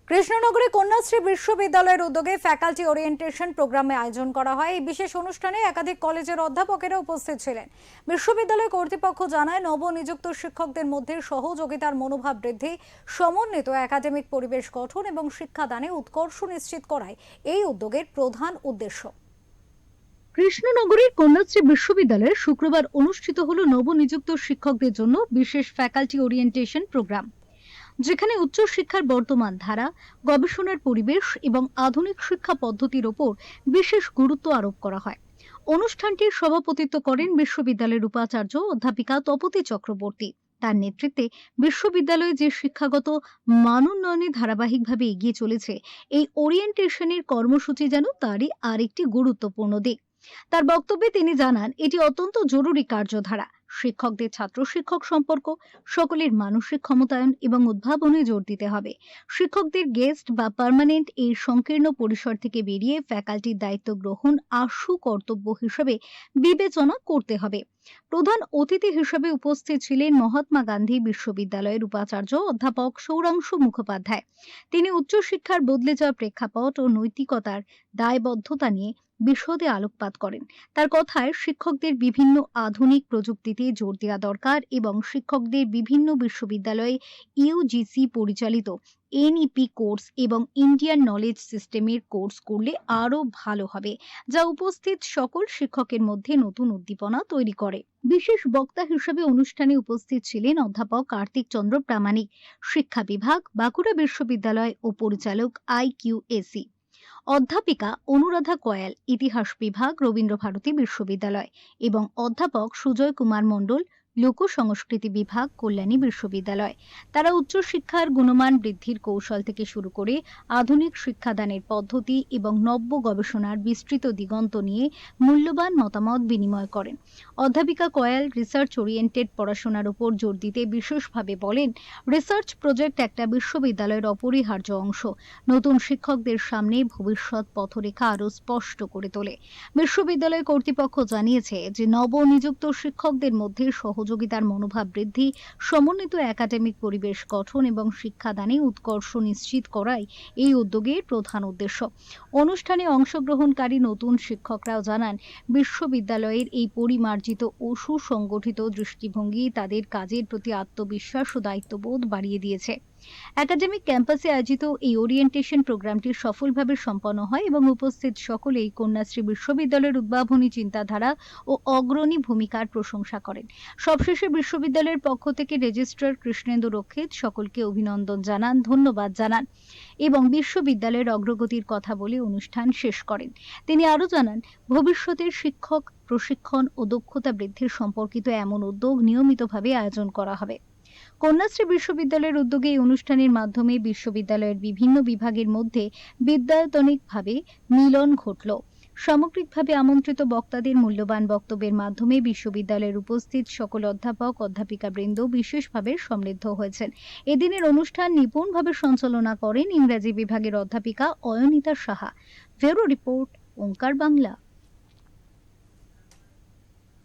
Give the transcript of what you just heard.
কৃষ্ণনগরে কন্যাশ্রী বিশ্ববিদ্যালয়ের উদ্যোগে ফ্যাকাল্টি ওরিয়েন্টেশন প্রোগ্রামে আয়োজন করা হয়। এই বিশেষ অনুষ্ঠানে একাধিক কলেজের অধ্যাপকেরা উপস্থিত ছিলেন। বিশ্ববিদ্যালয় কর্তৃপক্ষ জানায়, নবনিযুক্ত শিক্ষকদের মধ্যে সহযোগিতার মনোভাব বৃদ্ধি, সমন্বিত একাডেমিক পরিবেশ গঠন এবং শিক্ষাদানে উৎকর্ষ নিশ্চিত করাই এই উদ্যোগের প্রধান উদ্দেশ্য। কৃষ্ণনগরের কন্যাশ্রী বিশ্ববিদ্যালয়ে শুক্রবার অনুষ্ঠিত হল নবনিযুক্ত শিক্ষকদের জন্য বিশেষ ফ্যাকাল্টি ওরিয়েন্টেশন প্রোগ্রাম, যেখানে উচ্চশিক্ষার বর্তমান ধারা, গবেষণার পরিবেশ এবং আধুনিক শিক্ষা পদ্ধতির ওপর বিশেষ গুরুত্ব আরোপ করা হয়। অনুষ্ঠানটির সভাপতিত্ব করেন বিশ্ববিদ্যালয়ের উপাচার্য অধ্যাপিকা তপতী চক্রবর্তী। তার নেতৃত্বে বিশ্ববিদ্যালয়ে যে শিক্ষাগত মানোন্নয়নে ধারাবাহিকভাবে এগিয়ে চলেছে, এই ওরিয়েন্টেশনের কর্মসূচি যেন তারই আরেকটি গুরুত্বপূর্ণ দিক। তার বক্তব্যে তিনি জানান, এটি অত্যন্ত জরুরি কার্যধারা। শিক্ষকদের ছাত্র শিক্ষক সম্পর্ক, সকলের মানসিক ক্ষমতায়ন এবং উদ্ভাবনে জোর দিতে হবে। শিক্ষকদের গেস্ট বা পার্মানেন্ট এই সংকীর্ণ পরিসর থেকে বেরিয়ে ফ্যাকাল্টির দায়িত্ব গ্রহণ আশু কর্তব্য হিসেবে বিবেচনা করতে হবে। প্রধান অতিথি হিসেবে উপস্থিত ছিলেন মহাত্মা গান্ধী বিশ্ববিদ্যালয়ের উপাচার্য অধ্যাপক সৌরাংশু মুখোপাধ্যায়। তিনি উচ্চশিক্ষার বদলে যাওয়া প্রেক্ষাপট ও নৈতিকতার দায়বদ্ধতা নিয়ে বিশদে আলোকপাত করেন। তার কথায়, শিক্ষকদের বিভিন্ন আধুনিক প্রযুক্তিতে জোর দেওয়া দরকার এবং শিক্ষকদের বিভিন্ন বিশ্ববিদ্যালয়ে ইউজিসি পরিচালিত এনইপি কোর্স এবং ইন্ডিয়ান নলেজ সিস্টেমের কোর্স করলে আরও ভালো হবে, যা উপস্থিত সকল শিক্ষকের মধ্যে নতুন উদ্দীপনা তৈরি করে। বিশেষ বক্তা হিসেবে অনুষ্ঠানে উপস্থিত ছিলেন অধ্যাপক কার্তিক চন্দ্র প্রামাণিক, শিক্ষা বিভাগ, বাঁকুড়া বিশ্ববিদ্যালয় ও পরিচালক IQAC, অধ্যাপিকা অনুরাধা কয়াল, ইতিহাস বিভাগ, রবীন্দ্রভারতী বিশ্ববিদ্যালয়, এবং অধ্যাপক সুজয় কুমার মণ্ডল, লোক সংস্কৃতি বিভাগ, কল্যাণী বিশ্ববিদ্যালয়। তারা উচ্চশিক্ষার গুণমান বৃদ্ধির কৌশল থেকে শুরু করে আধুনিক শিক্ষাদানের পদ্ধতি এবং নব্য গবেষণার বিস্তৃত দিগন্ত নিয়ে মূল্যবান মতামত বিনিময় করেন। অধ্যাপিকা কয়াল রিসার্চ ওরিয়েন্টেড পড়াশোনার উপর জোর দিতে বিশেষভাবে বলেন, রিসার্চ প্রজেক্ট একটা বিশ্ববিদ্যালয়ের অপরিহার্য অংশ। নতুন শিক্ষকদের সামনে ভবিষ্যৎ পথরেখা আরও স্পষ্ট করে তোলে। বিশ্ববিদ্যালয় কর্তৃপক্ষ জানিয়েছে যে নবনিযুক্ত শিক্ষকদের মধ্যে সহযোগিতার মনোভাব বৃদ্ধি, সমন্বিত একাডেমিক পরিবেশ গঠন এবং শিক্ষাদানে উৎকর্ষ নিশ্চিত করাই এই উদ্যোগের প্রধান উদ্দেশ্য। অনুষ্ঠানে অংশগ্রহণকারী নতুন শিক্ষকরাও জানান, বিশ্ববিদ্যালয়ের এই পরিমার্জিত ও সুসংগঠিত দৃষ্টিভঙ্গি তাদের কাজের প্রতি আত্মবিশ্বাস ও দায়িত্ববোধ বাড়িয়ে দিয়েছে। একাডেমিক ক্যাম্পাসে আয়োজিত এই ওরিয়েন্টেশন প্রোগ্রামটি সফলভাবে সম্পন্ন হয় এবং উপস্থিত সকলেই কন্যাশ্রী বিশ্ববিদ্যালয়ের উদ্ভাবনী চিন্তাধারা ও অগ্রণী ভূমিকার প্রশংসা করেন। সবশেষে বিশ্ববিদ্যালয়ের পক্ষ থেকে রেজিস্ট্রার কৃষ্ণেন্দু রক্ষিত সকলকে অভিনন্দন জানান, ধন্যবাদ জানান এবং বিশ্ববিদ্যালয়ের অগ্রগতির কথা বলে অনুষ্ঠান শেষ করেন। তিনি আরও জানান, ভবিষ্যতের শিক্ষক প্রশিক্ষণ ও দক্ষতা বৃদ্ধির সম্পর্কিত এমন উদ্যোগ নিয়মিতভাবে আয়োজন করা হবে। কন্যাশ্রী বিশ্ববিদ্যালয়ের উদ্যোগে এই অনুষ্ঠানের মাধ্যমে বিশ্ববিদ্যালয়ের বিভিন্ন বিভাগের মধ্যে বিদ্যায়তনিকভাবে মিলন ঘটল। সামগ্রিকভাবে আমন্ত্রিত বক্তাদের মূল্যবান বক্তব্যের মাধ্যমে বিশ্ববিদ্যালয়ের উপস্থিত সকল অধ্যাপক অধ্যাপিকাবৃন্দ বিশেষভাবে সমৃদ্ধ হয়েছেন। এদিনের অনুষ্ঠান নিপুণভাবে সঞ্চালনা করেন ইংরেজি বিভাগের অধ্যাপিকা অয়নিতা সাহা। ব্যুরো রিপোর্ট, ওঙ্কার বাংলা।